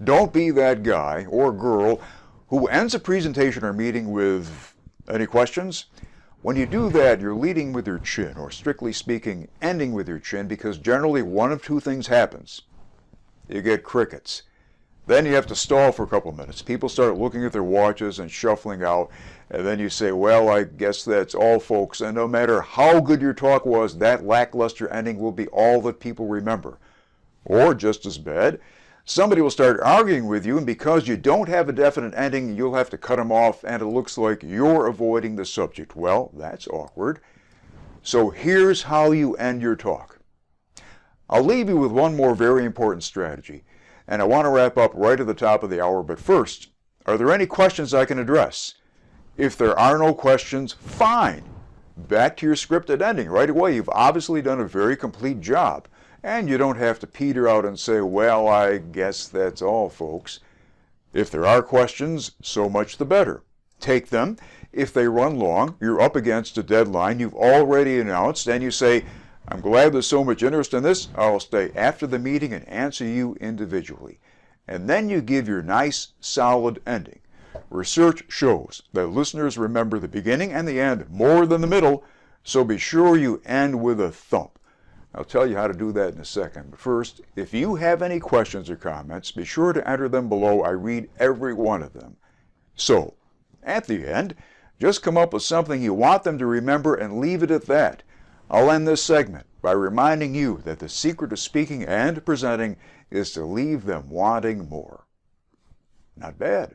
Don't be that guy or girl who ends a presentation or meeting with, "Any questions?" When you do that, you're leading with your chin, or strictly speaking, ending with your chin, because generally one of two things happens. You get crickets. Then you have to stall for a couple of minutes. People start looking at their watches and shuffling out, and then you say, "Well, I guess that's all, folks." And no matter how good your talk was, that lackluster ending will be all that people remember. Or, just as bad, somebody will start arguing with you, and because you don't have a definite ending, you'll have to cut them off, and it looks like you're avoiding the subject. Well, that's awkward. So here's how you end your talk. I'll leave you with one more very important strategy, and I want to wrap up right at the top of the hour, but first, are there any questions I can address? If there are no questions, fine. Back to your scripted ending right away. You've obviously done a very complete job. And you don't have to peter out and say, "Well, I guess that's all, folks." If there are questions, so much the better. Take them. If they run long, you're up against a deadline you've already announced, and you say, "I'm glad there's so much interest in this. I'll stay after the meeting and answer you individually." And then you give your nice, solid ending. Research shows that listeners remember the beginning and the end more than the middle, so be sure you end with a thump. I'll tell you how to do that in a second. But first, if you have any questions or comments, be sure to enter them below. I read every one of them. So, at the end, just come up with something you want them to remember and leave it at that. I'll end this segment by reminding you that the secret of speaking and presenting is to leave them wanting more. Not bad.